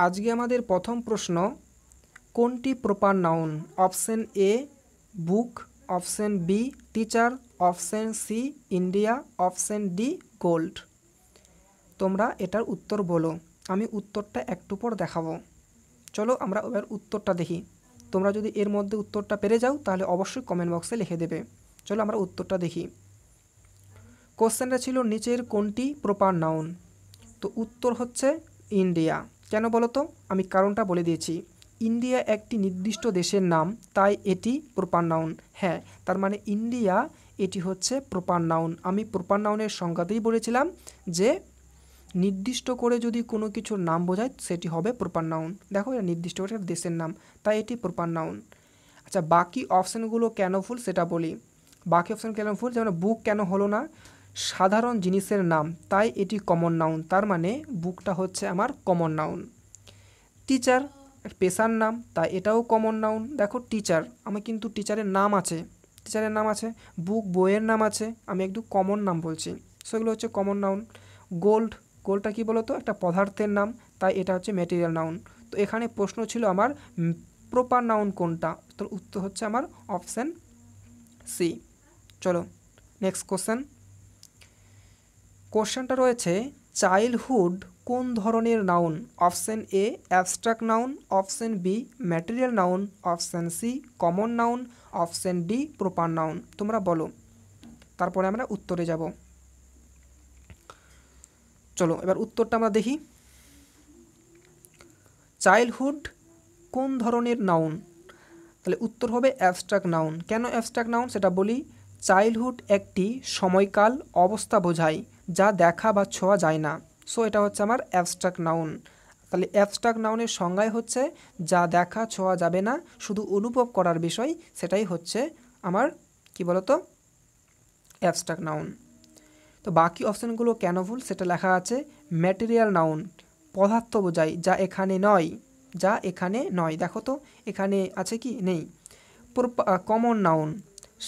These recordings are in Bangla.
আজকে আমাদের প্রথম প্রশ্ন, কোনটি proper noun? Option A book, option B teacher, option C India, option D gold. তোমরা এটার উত্তর বলো, আমি উত্তরটা একটু পর দেখাবো। চলো আমরা এবার উত্তরটা দেখি। তোমরা যদি এর মধ্যে উত্তরটা পেরে যাও তাহলে অবশ্যই কমেন্ট বক্সে লিখে দেবে। চলো আমরা উত্তরটা দেখি। কোশ্চেনটা ছিল নিচের কোনটি প্রপার নাউন? তো উত্তর হচ্ছে ইন্ডিয়া। কেন বলো তো? আমি কারণটা বলে দিয়েছি। ইন্ডিয়া একটি নির্দিষ্ট দেশের নাম, তাই এটি প্রপার নাউন। হ্যাঁ, তার মানে ইন্ডিয়া এটি হচ্ছে প্রপার নাউন। আমি প্রপার নাউনের সংজ্ঞাতেই বলেছিলাম যে নির্দিষ্ট করে যদি কোনো কিছুর নাম বোঝায় সেটি হবে প্রপার নাউন। দেখো এটা নির্দিষ্ট করে একটা দেশের নাম, তাই এটি প্রপার নাউন। আচ্ছা, বাকি অপশানগুলো কেন ভুল সেটা বলি। বাকি অপশান কেন ভুল, যেমন বুক কেন হলো না? সাধারণ জিনিসের নাম, তাই এটি কমন নাউন, তার মানে বুকটা হচ্ছে আমার কমন নাউন। টিচার পেশার নাম, তাই এটাও কমন নাউন। দেখো টিচার, আমার কিন্তু টিচারের নাম আছে, টিচারের নাম আছে। বুক বইয়ের নাম আছে, আমি একটু কমন নাম বলছি, সেগুলো হচ্ছে কমন নাউন। গোল্ড, গোল্ডটা কী বলো তো? একটা পদার্থের নাম, তাই এটা হচ্ছে ম্যাটেরিয়াল নাউন। তো এখানে প্রশ্ন ছিল আমার প্রপার নাউন কোনটা, তো উত্তর হচ্ছে আমার অপশান সি। চলো নেক্সট কোশ্চেন। কোশ্চেনটা রয়েছে চাইল্ডহুড কোন ধরনের noun? Option A abstract noun, option B material noun, option C common noun, option D proper noun. তোমরা বলো, তারপরে আমরা উত্তরে যাব। চলো এবার উত্তরটা আমরা দেখি। চাইল্ডহুড কোন ধরনের নাউন? তাহলে উত্তর হবে অ্যাবস্ট্রাক্ট নাউন। কেন অ্যাবস্ট্রাক্ট নাউন সেটা বলি। চাইল্ডহুড একটি সময়কাল, অবস্থা বোঝায় যা দেখা বা ছোঁয়া যায় না, সো এটা হচ্ছে আমার অ্যাবস্ট্রাক্ট নাউন। তাহলে অ্যাবস্ট্রাক্ট নাউনের সংজ্ঞাই হচ্ছে যা দেখা ছোঁয়া যাবে না, শুধু অনুভব করার বিষয়, সেটাই হচ্ছে আমার কি বলতো অ্যাবস্ট্রাক্ট নাউন। তো বাকি অপশানগুলো কেন ভুল সেটা লেখা আছে। ম্যাটেরিয়াল নাউন পদার্থ বোঝায় যা এখানে নয়, যা এখানে নয়। দেখো তো এখানে আছে কি নেই। কমন নাউন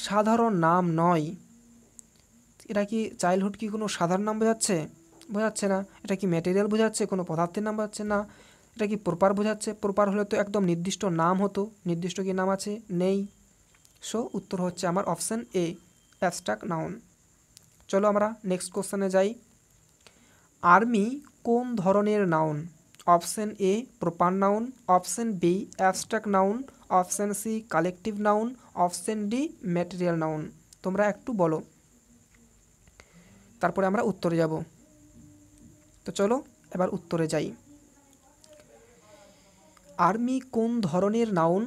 সাধারণ নাম নয়। এটা কি চাইল্ডহুড কি কোনো সাধারণ নাম বোঝাচ্ছে? বোঝাচ্ছে না। এটা কি ম্যাটেরিয়াল বোঝাচ্ছে? কোনো পদার্থের নাম বোঝাচ্ছে না। এটা কি প্রপার বোঝাচ্ছে? প্রপার হলে তো একদম নির্দিষ্ট নাম হতো, নির্দিষ্ট কি নাম আছে? নেই। সো উত্তর হচ্ছে আমার অপশান এ অ্যাবস্ট্রাক্ট নাউন। চলো আমরা নেক্সট কোশ্চেনে যাই। আর্মি কোন ধরনের noun? Option A proper noun, option B abstract noun, option C collective noun, option D material noun. তোমরা একটু বলো, তারপরে আমরা উত্তরে যাব। তো চলো এবার উত্তরে যাই। আর্মি কোন ধরনের নাউন?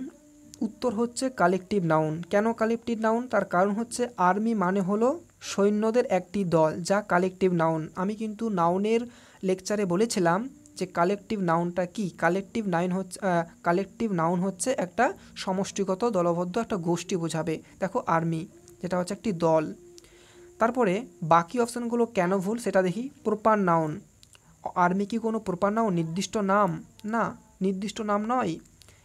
উত্তর হচ্ছে কালেকটিভ নাউন। কেন কালেকটিভ নাউন? তার কারণ হচ্ছে আর্মি মানে হলো সৈন্যদের একটি দল, যা কালেকটিভ নাউন। আমি কিন্তু নাউনের লেকচারে বলেছিলাম যে কালেকটিভ নাউনটা কি। কালেকটিভ নাউন হচ্ছে একটা সমষ্টিগত দলবদ্ধ একটা গোষ্ঠী বোঝাবে। দেখো আর্মি যেটা হচ্ছে একটি দল। তারপরে বাকি অপশানগুলো কেন ভুল সেটা দেখি। প্রপার নাউন, আর্মি কি কোনো প্রপার নাউন? নির্দিষ্ট নাম না, নির্দিষ্ট নাম নয়।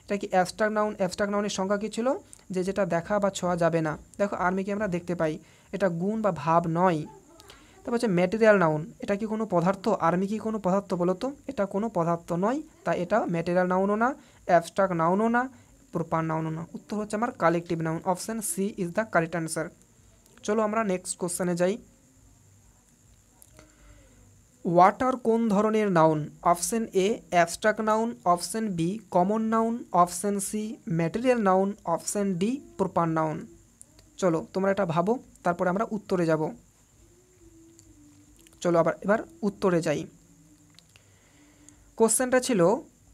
এটা কি অ্যাবস্ট্রাক্ট নাউন? অ্যাবস্ট্রাক্ট নাউনের সংজ্ঞা কী ছিল? যে যেটা দেখা বা ছোঁয়া যাবে না। দেখো আর্মিকে আমরা দেখতে পাই, এটা গুণ বা ভাব নয়। তারপর হচ্ছে ম্যাটেরিয়াল নাউন, এটা কি কোনো পদার্থ? আর্মি কি কোনো পদার্থ বলো তো? এটা কোনো পদার্থ নয়, তাই এটা ম্যাটেরিয়াল নাউনও না, অ্যাবস্ট্রাক্ট নাউনও না, প্রপার নাউনও না। উত্তর হচ্ছে আমার collective noun. Option C is the correct answer. চলো আমরা নেক্সট কোশ্চেনে যাই। ওয়াটার কোন ধরনের noun? Option A abstract noun, option B common noun, option C material noun, option D proper noun. চলো তোমরা এটা ভাবো, তারপরে আমরা উত্তরে যাব। চলো এবার উত্তরে যাই। কোশ্চেনটা ছিল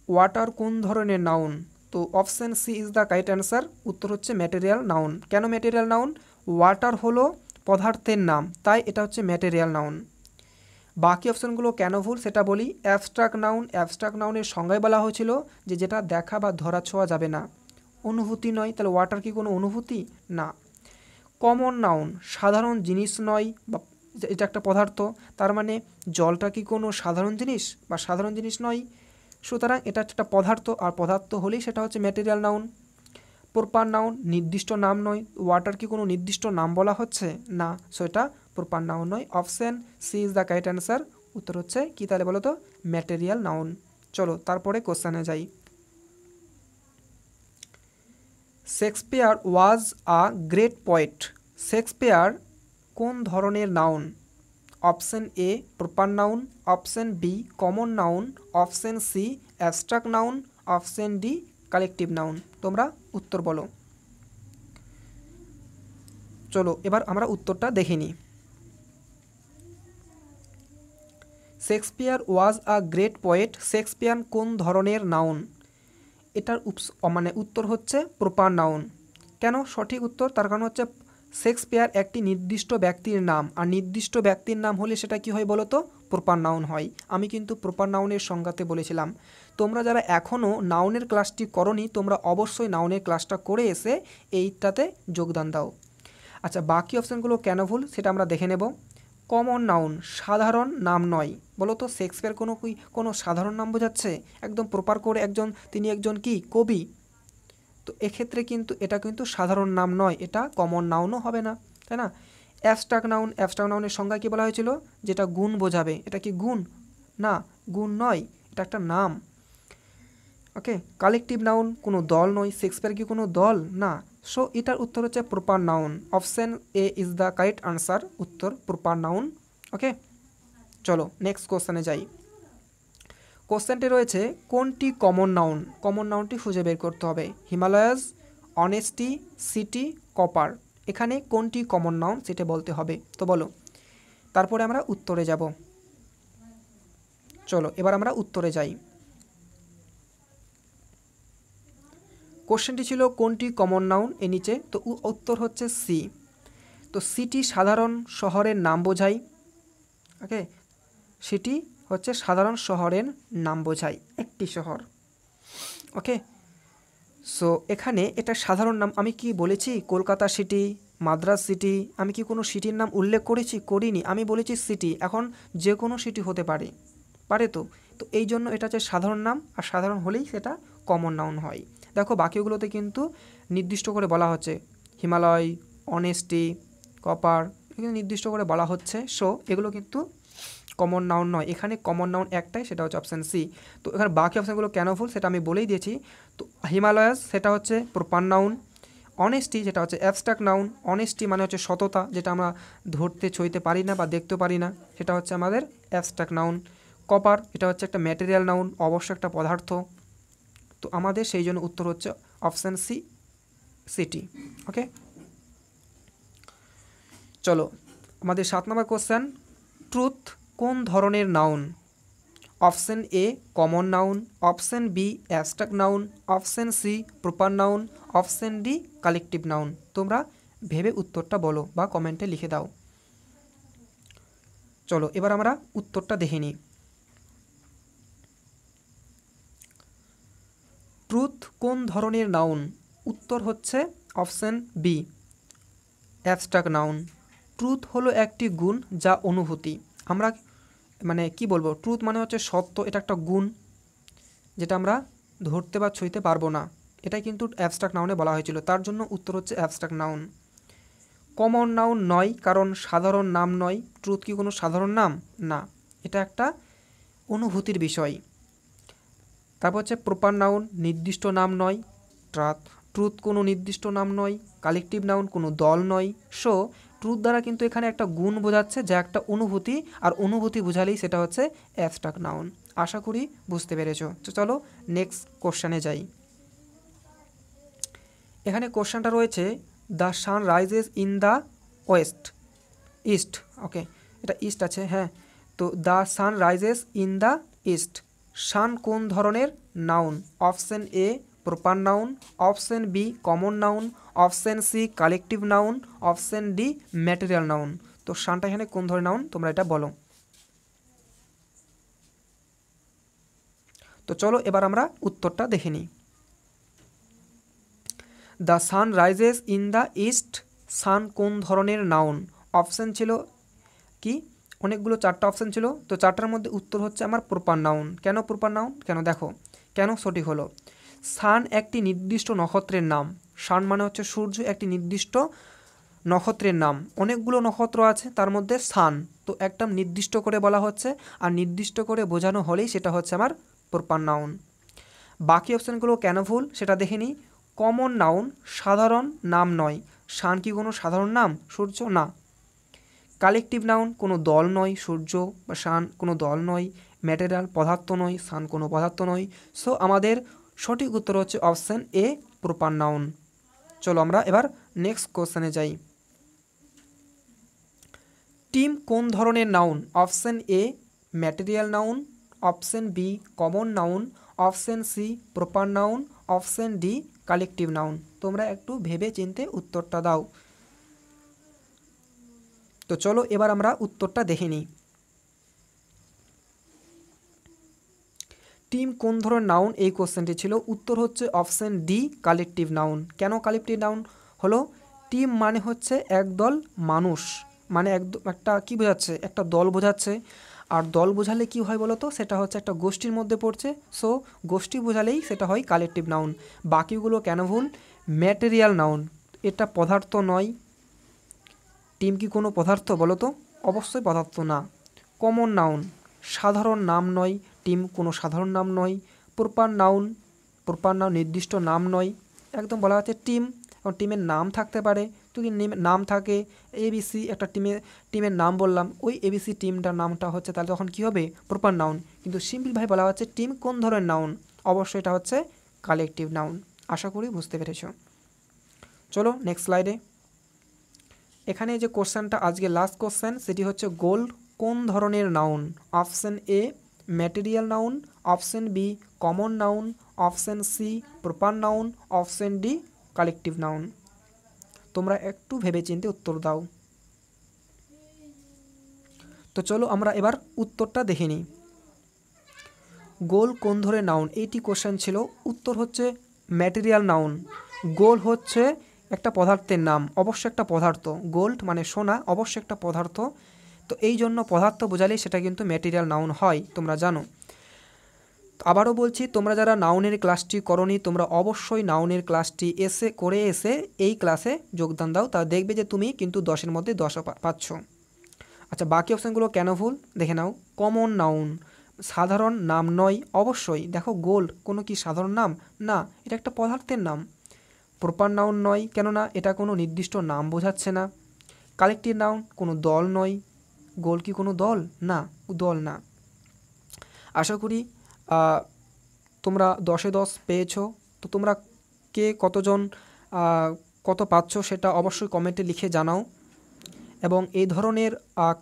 ওয়াটার কোন ধরনের নাউন? তো option C is the correct answer. উত্তর হচ্ছে ম্যাটেরিয়াল নাউন। কেন ম্যাটেরিয়াল নাউন? ওয়াটার হলো পদার্থের নাম, তাই এটা হচ্ছে ম্যাটেরিয়াল নাউন। বাকি অপশানগুলো কেন ভুল সেটা বলি। অ্যাবস্ট্রাক্ট নাউন, অ্যাবস্ট্রাক্ট নাউনের সংজ্ঞায় বলা হয়েছিল যে যেটা দেখা বা ধরা ছোঁয়া যাবে না, অনুভূতি নয়। তাহলে ওয়াটার কি কোনো অনুভূতি? না। কমন নাউন সাধারণ জিনিস নয়, বা এটা একটা পদার্থ, তার মানে জলটা কি কোনো সাধারণ জিনিস বা সাধারণ জিনিস নয়, সুতরাং এটা একটা পদার্থ, আর পদার্থ হলেই সেটা হচ্ছে ম্যাটেরিয়াল নাউন। প্রপার নাউন নির্দিষ্ট নাম নয়, ওয়াটার কি কোনো নির্দিষ্ট নাম বলা হচ্ছে? না, সো এটা প্রপার নাউন নয়। Option C is the correct answer. উত্তর হচ্ছে কী তাহলে বলো তো? Material noun. চলো তারপরে কোশ্চেনে যাই। Shakespeare was a great poet. Shakespeare কোন ধরনের noun? Option A proper noun, option B common noun, option C abstract noun, option D collective noun. তোমরা উত্তর বলো। চলো এবার আমরা উত্তরটা দেখে নিই। Shakespeare was a great poet, Shakespeare কোন ধরনের নাউন? এটার উত্তর হচ্ছে প্রপার নাউন। কেন সঠিক উত্তর? তার কারণ হচ্ছে শেক্সপিয়ার একটি নির্দিষ্ট ব্যক্তির নাম, আর নির্দিষ্ট ব্যক্তির নাম হলে সেটা কি হয় বলো তো? প্রপার নাউন হয়। আমি কিন্তু প্রপার নাউনের সংজ্ঞাতে বলেছিলাম। তোমরা যারা এখনও নাউনের ক্লাসটি করোনি, তোমরা অবশ্যই নাউনের ক্লাসটা করে এসে এইটাতে যোগদান দাও। আচ্ছা, বাকি অপশানগুলো কেন ভুল সেটা আমরা দেখে নেব। কমন নাউন, সাধারণ নাম নয়। বলো তো শেক্সপিয়ার কোনো সাধারণ নাম বোঝাচ্ছে? একদম প্রপার করে তিনি একজন কি কবি? তো এক্ষেত্রে কিন্তু এটা কিন্তু সাধারণ নাম নয়, এটা কমন নাউনও হবে না, তাই না? অ্যাবস্ট্রাক্ট নাউন, অ্যাবস্ট্রাক্ট নাউনের সংজ্ঞা কী বলা হয়েছিল? যেটা গুণ বোঝাবে। এটা কি গুণ? না, গুণ নয়, এটা একটা নাম। ওকে, কালেকটিভ নাউন, কোনো দল নয়। শেক্সপিয়ার কি কোনো দল? না। সো এটার উত্তর হচ্ছে proper noun. Option A is the correct answer, উত্তর প্রপার নাউন। ওকে, চলো নেক্সট কোশ্চেনে যাই। কোশ্চেনটি রয়েছে কোনটি কমন নাউন? কমন নাউনটি খুঁজে বের করতে হবে। Himalayas, honesty, city, copper. এখানে কোনটি কমন নাউন সেটা বলতে হবে। তো বলো, তারপরে আমরা উত্তরে যাব। চলো এবার আমরা উত্তরে যাই। কোশ্চেনটি ছিল কোনটি কমন নাউন এর নিচে, তো উত্তর হচ্ছে সি। তো সিটি সাধারণ শহরের নাম বোঝায়। ওকে, সিটি হচ্ছে সাধারণ শহরের নাম বোঝায়, একটি শহর। ওকে, সো এখানে এটা সাধারণ নাম। আমি কি বলেছি কলকাতা সিটি, মাদ্রাস সিটি? আমি কি কোনো সিটির নাম উল্লেখ করেছি? করিনি। আমি বলেছি সিটি। এখন যে কোনো সিটি হতে পারে, তো এই জন্য এটা হচ্ছে সাধারণ নাম, আর সাধারণ হলেই সেটা কমন নাউন হয়। দেখো বাকিগুলোতে কিন্তু নির্দিষ্ট করে বলা হচ্ছে, হিমালয়, অনেস্টি, কপার, এগুলো নির্দিষ্ট করে বলা হচ্ছে। সো এগুলো কিন্তু কমন নাউন নয়। এখানে কমন নাউন একটাই, সেটা হচ্ছে অপশান সি। তো এখানে বাকি অপশানগুলো কেন ভুল সেটা আমি বলেই দিয়েছি। তো হিমালয়াস সেটা হচ্ছে প্রপার নাউন, অনেস্টি যেটা হচ্ছে অ্যাবস্ট্রাক্ট নাউন। অনেস্টি মানে হচ্ছে সততা, যেটা আমরা ধরতে ছুঁইতে পারি না বা দেখতে পারি না, সেটা হচ্ছে আমাদের অ্যাবস্ট্রাক্ট নাউন। কপার এটা হচ্ছে একটা ম্যাটেরিয়াল নাউন, অবশ্য একটা পদার্থ। তো আমাদের সেই জন্য উত্তর হচ্ছে অপশান সি, সিটি। ওকে, চলো আমাদের 7 নম্বর কোশ্চেন, ট্রুথ কোন ধরনের noun? Option A common noun, option B abstract noun, option C proper noun, option D collective noun. তোমরা ভেবে উত্তরটা বলো বা কমেন্টে লিখে দাও। চলো এবার আমরা উত্তরটা দেখে নিই। ট্রুথ কোন ধরনের নাউন? উত্তর হচ্ছে option B abstract noun. Truth হলো একটি গুণ যা অনুভূতি। আমরা মানে কি বলবো, ট্রুথ মানে হচ্ছে সত্য, এটা একটা গুণ যেটা আমরা ধরতে বা ছুঁইতে পারবো না। এটাই কিন্তু অ্যাবস্ট্রাক্ট নাউনে বলা হয়েছিল, তার জন্য উত্তর হচ্ছে অ্যাবস্ট্রাক্ট নাউন। কমন নাউন নয়, কারণ সাধারণ নাম নয়। ট্রুথ কি কোনো সাধারণ নাম? না, এটা একটা অনুভূতির বিষয়। তারপর হচ্ছে প্রপার নাউন, নির্দিষ্ট নাম নয়। ট্রুথ কোনো নির্দিষ্ট নাম নয়। কালেকটিভ নাউন কোনো দল নয়। সো ট্রুথ দ্বারা কিন্তু এখানে একটা গুণ বোঝাচ্ছে, যা একটা অনুভূতি, আর অনুভূতি বোঝালেই সেটা হচ্ছে অ্যাবস্ট্রাক্ট নাউন। আশা করি বুঝতে পেরেছো। তো চলো নেক্সট কোশ্চেনে যাই। এখানে কোশ্চেনটা রয়েছে the sun rises in the east. Okay, এটা ইস্ট আছে, হ্যাঁ। তো the sun rises in the east, sun কোন ধরনের noun? Option A proper noun, option B common noun, option C collective noun, option D material noun. তো সানটা এখানে কোন ধরনের নাউন তোমরা এটা বলো। তো চলো এবার আমরা উত্তরটা দেখে নিই। The sun rises in the east, sun কোন ধরনের নাউন? অপশান ছিল কি, অনেকগুলো 4টা অপশান ছিল। তো 4টার মধ্যে উত্তর হচ্ছে আমার প্রপার নাউন। কেন প্রপার নাউন? কেন দেখো কেন সঠিক হলো। সান একটি নির্দিষ্ট নক্ষত্রের নাম। সান মানে হচ্ছে সূর্য, একটি নির্দিষ্ট নক্ষত্রের নাম। অনেকগুলো নক্ষত্র আছে, তার মধ্যে সান তো একটা নির্দিষ্ট করে বলা হচ্ছে, আর নির্দিষ্ট করে বোঝানো হলেই সেটা হচ্ছে আমার প্রপার নাউন। বাকি অপশানগুলো কেন ভুল সেটা দেখে নিই। কমন নাউন সাধারণ নাম নয়। সান কি কোনো সাধারণ নাম? সূর্য না। কালেকটিভ নাউন কোনো দল নয়, সূর্য বা সান কোনো দল নয়। ম্যাটেরিয়াল পদার্থ নয়, সান কোনো পদার্থ নয়। সো আমাদের সঠিক উত্তর হচ্ছে অপশান এ প্রপার নাউন। চলো আমরা এবার নেক্সট কোশ্চেনে যাই। টিম কোন ধরনের noun? Option A material noun, option B common noun, option C proper noun, option D collective noun. তোমরা একটু ভেবে চিন্তে উত্তরটা দাও। তো চলো এবার আমরা উত্তরটা দেখে নিই। টিম কোন ধরনের নাউন এই কোশ্চেনটি ছিল। উত্তর হচ্ছে অপশান ডি কালেকটিভ নাউন। কেন কালেকটিভ নাউন হলো? টিম মানে হচ্ছে একদল মানুষ, মানে একটা কি বোঝাচ্ছে? একটা দল বোঝাচ্ছে। আর দল বোঝালে কি হয় বলো তো? সেটা হচ্ছে একটা গোষ্ঠীর মধ্যে পড়ছে। সো গোষ্ঠী বোঝালেই সেটা হয় কালেকটিভ নাউন। বাকিগুলো কেন ভুল? ম্যাটেরিয়াল নাউন, এটা পদার্থ নয়। টিম কি কোনো পদার্থ বলো তো? অবশ্যই পদার্থ না। কমন নাউন সাধারণ নাম নয়, টিম কোনো সাধারণ নাম নয়। প্রপার নাউন নির্দিষ্ট নাম নয়। একদম বলা হচ্ছে টিম, এবং টিমের নাম থাকতে পারে। যদি নাম থাকে এবিসি, একটা টিমের নাম বললাম, ওই এবিসি টিমটার নামটা হচ্ছে, তাহলে তখন কী হবে? Proper noun. কিন্তু সিম্পলভাবে বলা হচ্ছে টিম কোন ধরনের নাউন, অবশ্যই এটা হচ্ছে কালেকটিভ নাউন। আশা করি বুঝতে পেরেছ। চলো নেক্সট স্লাইডে। এখানে যে কোশ্চেনটা আজকে লাস্ট কোশ্চেন, সেটি হচ্ছে গোল্ড কোন ধরনের noun? Option A material noun, option B common noun, option C proper noun, option D collective noun. তোমরা একটু ভেবেচিন্তে উত্তর দাও। তো চলো আমরা এবার উত্তরটা দেখে নিই। গোল কোন ধরনের নাউন এইটি কোশ্চেন ছিল। উত্তর হচ্ছে ম্যাটেরিয়াল নাউন। গোল হচ্ছে একটা পদার্থের নাম, অবশ্যই একটা পদার্থ। গোল্ড মানে সোনা, অবশ্যই একটা পদার্থ। তো এই জন্য পদার্থ বোঝালেই সেটা কিন্তু ম্যাটেরিয়াল নাউন হয়, তোমরা জানো। আবারও বলছি, তোমরা যারা নাউনের ক্লাসটি করনি, তোমরা অবশ্যই নাউনের ক্লাসটি এসে এই ক্লাসে যোগদান দাও। তা দেখবে যে তুমি কিন্তু 10-এর মধ্যে 10 পাচ্ছ। আচ্ছা, বাকি অপশানগুলো কেন ভুল দেখে নাও। কমন নাউন সাধারণ নাম নয়, অবশ্যই। দেখো গোল্ড কোনো কি সাধারণ নাম? না, এটা একটা পদার্থের নাম। প্রপার নাউন নয়, কেননা এটা কোনো নির্দিষ্ট নাম বোঝাচ্ছে না। কালেকটিভ নাউন কোনো দল নয়। গোল কি কোনো দল? না, দল না। আশা করি তোমরা 10-এ 10 পেয়েছো। তো তোমরা কে কতজন কত পাচ্ছ সেটা অবশ্যই কমেন্টে লিখে জানাও। এবং এই ধরনের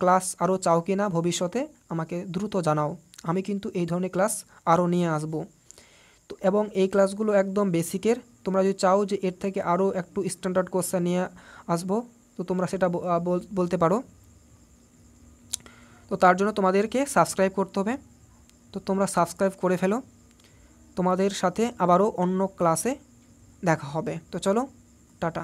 ক্লাস আরও চাও কি না ভবিষ্যতে আমাকে দ্রুত জানাও। আমি কিন্তু এই ধরনের ক্লাস আরও নিয়ে আসব। তো এবং এই ক্লাসগুলো একদম বেসিকের। তোমরা যদি চাও যে এর থেকে আরও একটু স্ট্যান্ডার্ড কোর্সটা নিয়ে আসবো, তো তোমরা সেটা বলতে পারো। তো তার জন্য তোমাদেরকে সাবস্ক্রাইব করতে হবে। তো তোমরা সাবস্ক্রাইব করে ফেলো। তোমাদের সাথে আবারও অন্য ক্লাসে দেখা হবে। তো চলো, টাটা।